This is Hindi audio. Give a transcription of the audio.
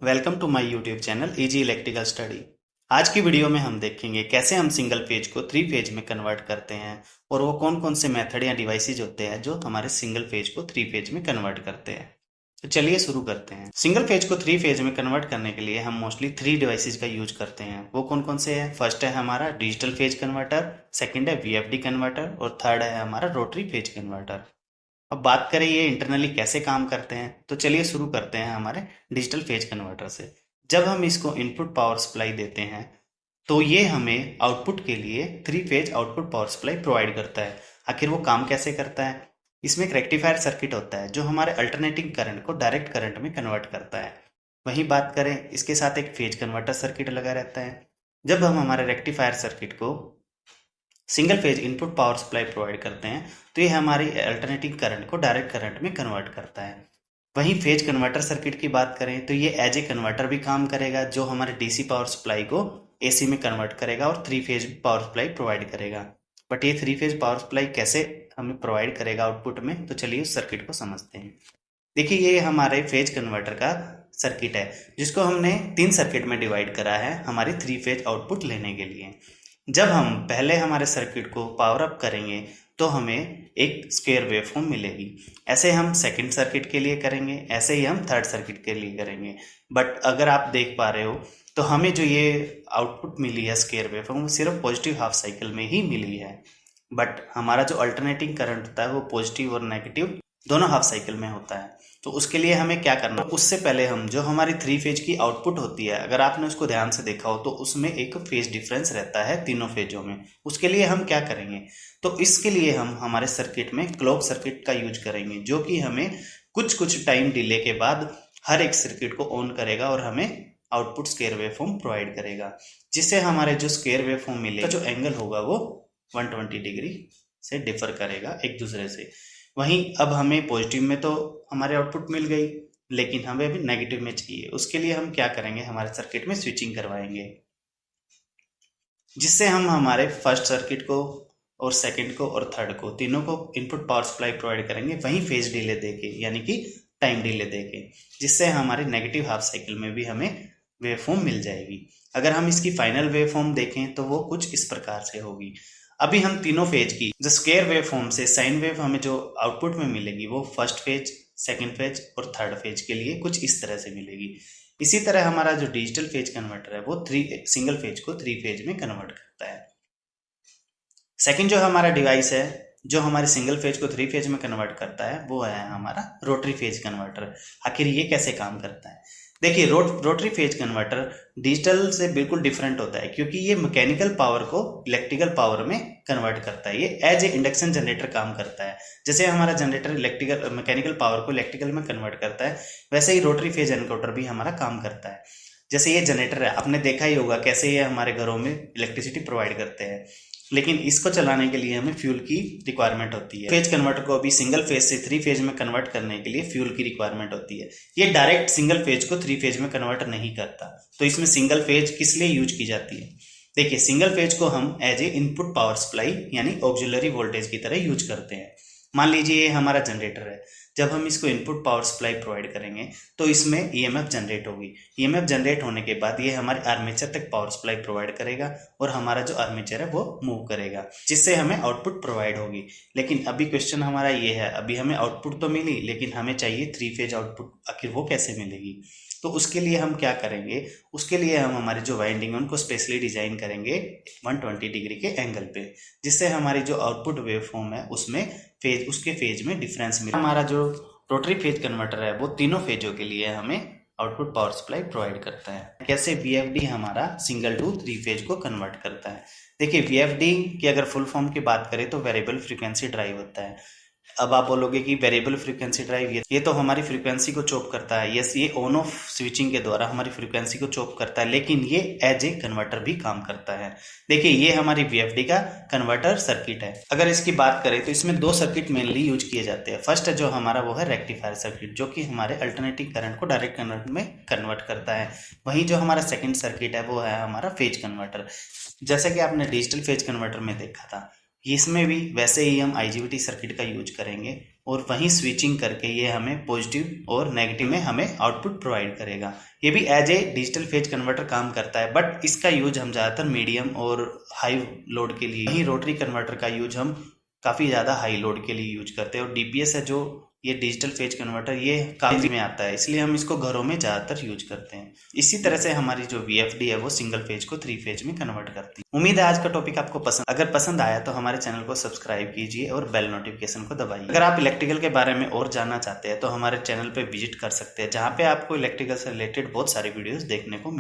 Welcome to my YouTube channel easy electrical study. आज की वीडियो में हम देखेंगे कैसे हम सिंगल फेज को थ्री फेज में कन्वर्ट करते हैं और वो कौन कौन से मेथड या डिवाइसेज होते हैं जो हमारे सिंगल फेज को थ्री फेज में कन्वर्ट करते हैं। तो चलिए शुरू करते हैं। सिंगल फेज को थ्री फेज में कन्वर्ट करने के लिए हम मोस्टली थ्री डिवाइसेज का यूज करते हैं। वो कौन कौन से हैं? फर्स्ट है हमारा डिजिटल फेज कन्वर्टर, सेकेंड है वीएफडी कन्वर्टर और थर्ड है हमारा रोटरी फेज कन्वर्टर। अब बात करें ये इंटरनली कैसे काम करते हैं, तो चलिए शुरू करते हैं हमारे डिजिटल फेज कन्वर्टर से। जब हम इसको इनपुट पावर सप्लाई देते हैं तो ये हमें आउटपुट के लिए three phase output power supply provide करता है। आखिर वो काम कैसे करता है? इसमें एक रेक्टिफायर सर्किट होता है जो हमारे अल्टरनेटिंग करंट को डायरेक्ट करंट में कन्वर्ट करता है। वहीं बात करें, इसके साथ एक फेज कन्वर्टर सर्किट लगा रहता है। जब हम हमारे रेक्टिफायर सर्किट को single phase input power supply provide करते हैं तो ये हमारी अल्टरनेटिंग करंट को डायरेक्ट करंट में कन्वर्ट करता है। वहीं फेज कन्वर्टर सर्किट की बात करें तो ये एज ए कन्वर्टर भी काम करेगा जो हमारे डीसी पावर सप्लाई को एसी में कन्वर्ट करेगा और three phase power supply provide करेगा। बट ये थ्री फेज पावर सप्लाई कैसे हमें प्रोवाइड करेगा आउटपुट में, तो चलिए उस सर्किट को समझते हैं। देखिए, ये हमारे फेज कन्वर्टर का सर्किट है जिसको हमने तीन सर्किट में डिवाइड करा है हमारी थ्री फेज आउटपुट लेने के लिए। जब हम पहले हमारे सर्किट को पावर अप करेंगे तो हमें एक स्क्वायर वेवफॉर्म मिलेगी। ऐसे हम सेकंड सर्किट के लिए करेंगे, ऐसे ही हम थर्ड सर्किट के लिए करेंगे। बट अगर आप देख पा रहे हो तो हमें जो ये आउटपुट मिली है स्क्वायर वेवफॉर्म, वो सिर्फ पॉजिटिव हाफ साइकिल में ही मिली है। बट हमारा जो अल्टरनेटिंग करंट होता है वो पॉजिटिव और नेगेटिव दोनों हाफ साइकिल में होता है। तो उसके लिए हमें क्या करना, उससे पहले हम जो हमारी थ्री फेज की आउटपुट होती है, अगर आपने उसको ध्यान से देखा हो तो उसमें एक फेज डिफरेंस रहता है तीनों फेजों में। उसके लिए हम क्या करेंगे, तो इसके लिए हम हमारे सर्किट में क्लॉक सर्किट का यूज करेंगे जो कि हमें कुछ कुछ टाइम डिले के बाद हर एक सर्किट को ऑन करेगा और हमें आउटपुट स्क्वायर वेवफॉर्म प्रोवाइड करेगा, जिससे हमारे जो स्क्वायर वेवफॉर्म मिलेगा जो एंगल होगा वो 120 डिग्री से डिफर करेगा एक दूसरे से। वहीं अब हमें पॉजिटिव में तो हमारे आउटपुट मिल गई, लेकिन हमें अभी नेगेटिव में चाहिए। उसके लिए हम क्या करेंगे, हमारे सर्किट में स्विचिंग करवाएंगे जिससे हम हमारे फर्स्ट सर्किट को और सेकंड को और थर्ड को तीनों को इनपुट पावर सप्लाई प्रोवाइड करेंगे वहीं फेज डिले देके, यानी कि टाइम डिले देके, जिससे हमारे नेगेटिव हाफ साइकिल में भी हमें वेवफॉर्म मिल जाएगी। अगर हम इसकी फाइनल वेवफॉर्म देखें तो वो कुछ इस प्रकार से होगी। अभी हम तीनों फेज की जो स्क्वायर वेव फॉर्म से साइन वेव हमें जो आउटपुट में मिलेगी वो फर्स्ट फेज, सेकंड फेज और थर्ड फेज के लिए कुछ इस तरह से मिलेगी। इसी तरह हमारा जो डिजिटल फेज कन्वर्टर है वो सिंगल फेज को थ्री फेज में कन्वर्ट करता है। सेकंड जो हमारा डिवाइस है जो हमारे सिंगल फेज को थ्री फेज में कन्वर्ट करता है वो है हमारा रोटरी फेज कन्वर्टर। आखिर ये कैसे काम करता है? देखिए, रोटरी फेज कन्वर्टर डिजिटल से बिल्कुल डिफरेंट होता है क्योंकि ये मैकेनिकल पावर को इलेक्ट्रिकल पावर में कन्वर्ट करता है। ये एज ए इंडक्शन जनरेटर काम करता है। जैसे हमारा जनरेटर इलेक्ट्रिकल मैकेनिकल पावर को इलेक्ट्रिकल में कन्वर्ट करता है, वैसे ही रोटरी फेज एनकोडर भी हमारा काम करता है। जैसे ये जनरेटर है, आपने देखा ही होगा कैसे ये हमारे घरों में इलेक्ट्रिसिटी प्रोवाइड करते हैं, लेकिन इसको चलाने के लिए हमें फ्यूल की रिक्वायरमेंट होती है। फेज कन्वर्टर को अभी सिंगल फेज से थ्री फेज में कन्वर्ट करने के लिए फ्यूल की रिक्वायरमेंट होती है। ये डायरेक्ट सिंगल फेज को थ्री फेज में कन्वर्ट नहीं करता। तो इसमें सिंगल फेज किस लिए यूज की जाती है? देखिए, सिंगल फेज को हम as a input power supply यानी ऑक्सिलरी वोल्टेज की तरह यूज करते हैं। मान लीजिए ये हमारा जनरेटर है, जब हम इसको इनपुट पावर सप्लाई प्रोवाइड करेंगे तो इसमें ईएमएफ जनरेट होगी। ईएमएफ जनरेट होने के बाद ये हमारे आर्मेचर तक पावर सप्लाई प्रोवाइड करेगा और हमारा जो आर्मेचर है वो मूव करेगा, जिससे हमें आउटपुट प्रोवाइड होगी। लेकिन अभी क्वेश्चन हमारा ये है, अभी हमें आउटपुट तो मिली लेकिन हमें चाहिए थ्री फेज आउटपुट। आखिर वो कैसे मिलेगी? तो उसके लिए हम क्या करेंगे, उसके लिए हम हमारी जो वाइंडिंग है उनको स्पेशली डिजाइन करेंगे 120 डिग्री के एंगल पे, जिससे हमारी जो आउटपुट वेव फॉर्म है उसमें फेज, उसके फेज में डिफरेंस मिले। हमारा जो रोटरी फेज कन्वर्टर है वो तीनों फेजों के लिए हमें आउटपुट पावर सप्लाई प्रोवाइड करता है। कैसे वीएफडी हमारा सिंगल टू थ्री फेज को कन्वर्ट करता है? देखिए, वीएफडी की अगर फुल फॉर्म की बात करें तो वेरिएबल फ्रीक्वेंसी ड्राइव होता है। अब आप बोलोगे कि वेरिएबल फ्रीक्वेंसी ड्राइव ये तो हमारी फ्रीक्वेंसी को चॉप करता है। यस, ये ऑन ऑफ स्विचिंग के द्वारा हमारी फ्रीक्वेंसी को चॉप करता है, लेकिन ये एज ए कन्वर्टर भी काम करता है। देखिए, ये हमारी वीएफडी का कन्वर्टर सर्किट है। अगर इसकी बात करें तो इसमें दो सर्किट मेनली यूज किए जाते हैं। फर्स्ट जो हमारा वो है रेक्टिफायर सर्किट जो कि हमारे अल्टरनेटिंग करंट को डायरेक्ट करंट में कन्वर्ट करता है। वहीं जो हमारा सेकेंड सर्किट है वो है हमारा फेज कन्वर्टर। जैसे कि आपने डिजिटल फेज कन्वर्टर में देखा था, इसमें भी वैसे ही हम आईजीबीटी सर्किट का यूज करेंगे और वहीं स्विचिंग करके ये हमें पॉजिटिव और नेगेटिव में हमें आउटपुट प्रोवाइड करेगा। ये भी as a digital phase converter काम करता है, बट इसका यूज हम ज़्यादातर मीडियम और हाई लोड के लिए ही, रोटरी कन्वर्टर का यूज हम काफ़ी ज़्यादा हाई लोड के लिए यूज करते हैं। और डीपीएस है जो ये डिजिटल फेज कन्वर्टर, ये काफ़ी में आता है, इसलिए हम इसको घरों में ज़्यादातर यूज करते हैं। इसी तरह से हमारी जो वीएफडी है वो सिंगल फेज को 3 फेज में कन्वर्ट करती है। उम्मीद है आज का टॉपिक आपको पसंद, अगर पसंद आया तो हमारे चैनल को सब्सक्राइब कीजिए और बेल नोटिफिकेशन को दबाइए। अगर आप इलेक्ट्रिकल के बारे में और जानना चाहते हैं तो हमारे चैनल पर विजिट कर सकते हैं, जहाँ पे आपको इलेक्ट्रिकल से रिलेटेड बहुत सारी वीडियोज देखने को